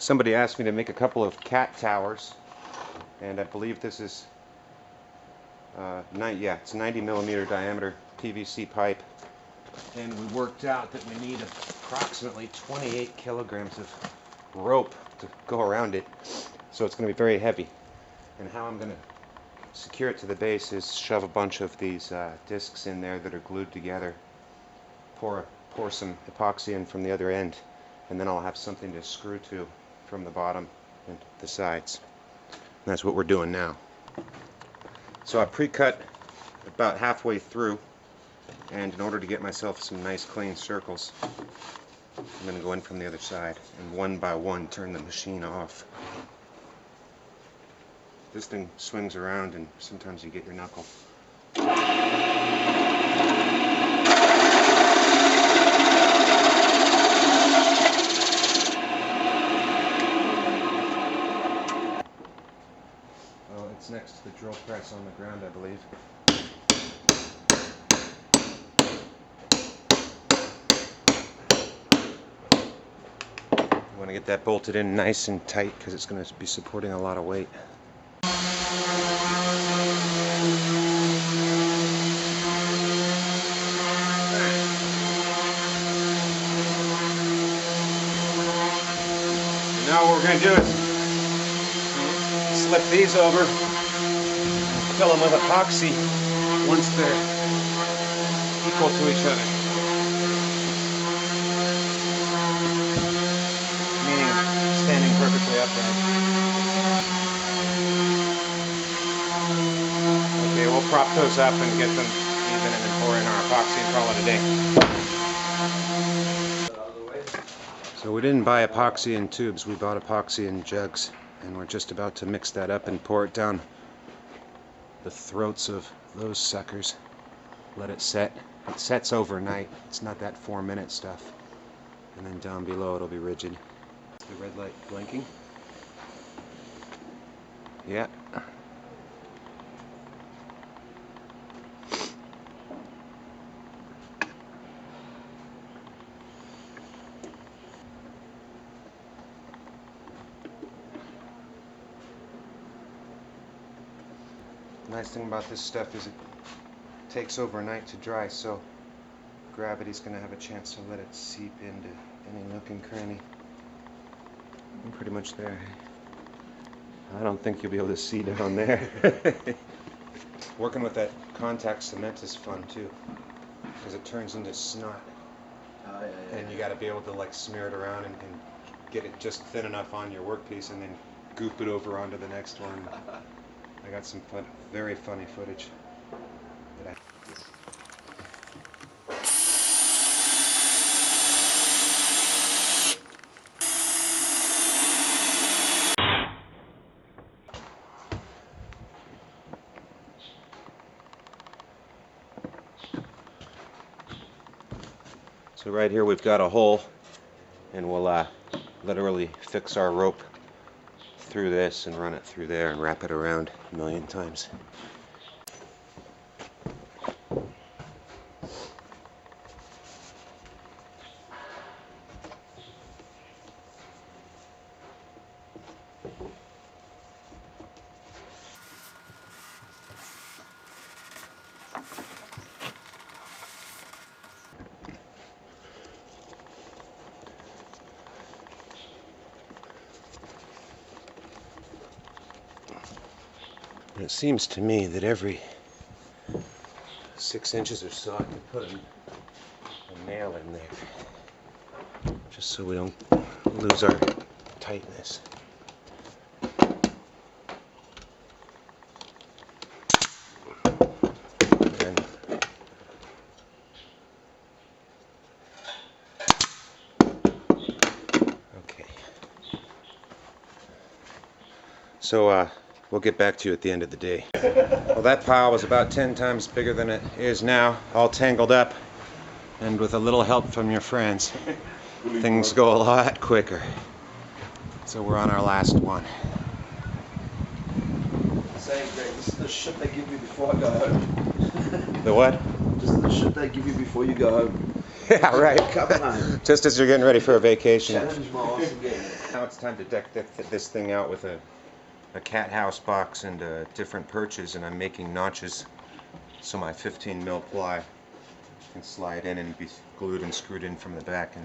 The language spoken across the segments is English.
Somebody asked me to make a couple of cat towers, and I believe this is it's 90 millimeter diameter PVC pipe, and we worked out that we need approximately 28 kilograms of rope to go around it, so it's going to be very heavy. And how I'm going to secure it to the base is shove a bunch of these discs in there that are glued together, pour some epoxy in from the other end, and then I'll have something to screw to from the bottom and the sides. And that's what we're doing now. So I pre-cut about halfway through, and in order to get myself some nice clean circles, I'm going to go in from the other side and one by one turn the machine off. This thing swings around and sometimes you get your knuckle. Well, it's next to the drill press on the ground, I believe. You want to get that bolted in nice and tight because it's going to be supporting a lot of weight. Now what we're going to do is slip these over, fill them with epoxy once they're equal to each other. Meaning standing perfectly upright. Okay, we'll prop those up and get them even and then pour in our epoxy and call it a day. So we didn't buy epoxy in tubes, we bought epoxy in jugs, and we're just about to mix that up and pour it down the throats of those suckers. Let it set. It sets overnight. It's not that 4-minute stuff. And then down below it'll be rigid. The red light blinking. Yeah. The nice thing about this stuff is it takes overnight to dry, so gravity's going to have a chance to let it seep into any nook and cranny. I'm pretty much there. I don't think you'll be able to see down there. Working with that contact cement is fun too, because it turns into snot. And you got to be able to like smear it around and get it just thin enough on your workpiece and then goop it over onto the next one. I got some fun, very funny footage. So right here we've got a hole, and we'll literally fix our rope through this and run it through there and wrap it around a million times. It seems to me that every 6 inches or so I can put a nail in there, just so we don't lose our tightness. And okay. So we'll get back to you at the end of the day. Well, that pile was about 10 times bigger than it is now, all tangled up, and with a little help from your friends, things go a lot quicker. So we're on our last one. Saying, Greg, this is the shit they give you before I go home. The what? Just the shit they give you before you go home. Yeah, right. Come on. Just as you're getting ready for a vacation. Challenge my ass again. now it's time to deck this thing out with a cat house box and different perches, and I'm making notches so my 15 mil ply can slide in and be glued and screwed in from the back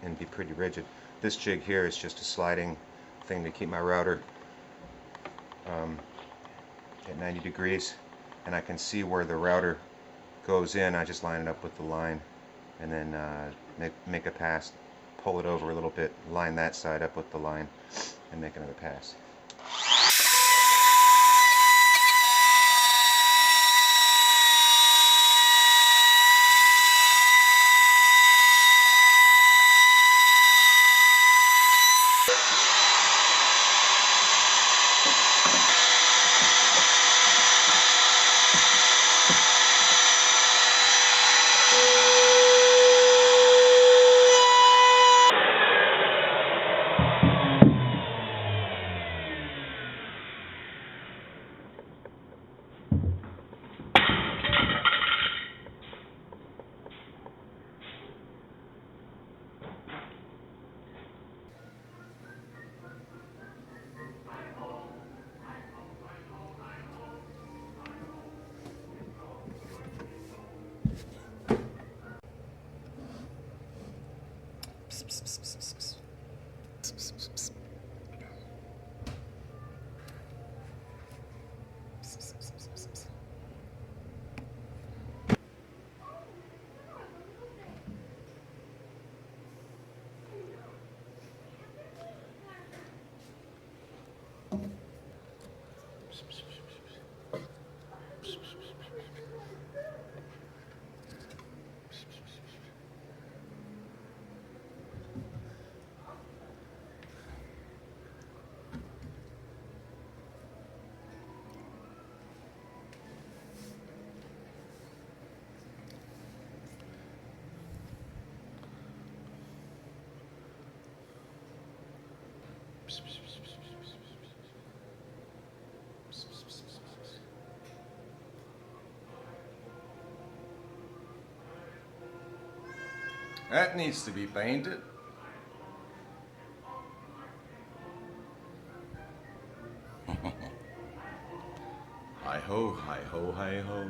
and be pretty rigid. This jig here is just a sliding thing to keep my router at 90 degrees, and I can see where the router goes in. I just line it up with the line and then make a pass, pull it over a little bit, line that side up with the line, and make another pass. That needs to be painted. Hi ho, hi ho, hi ho.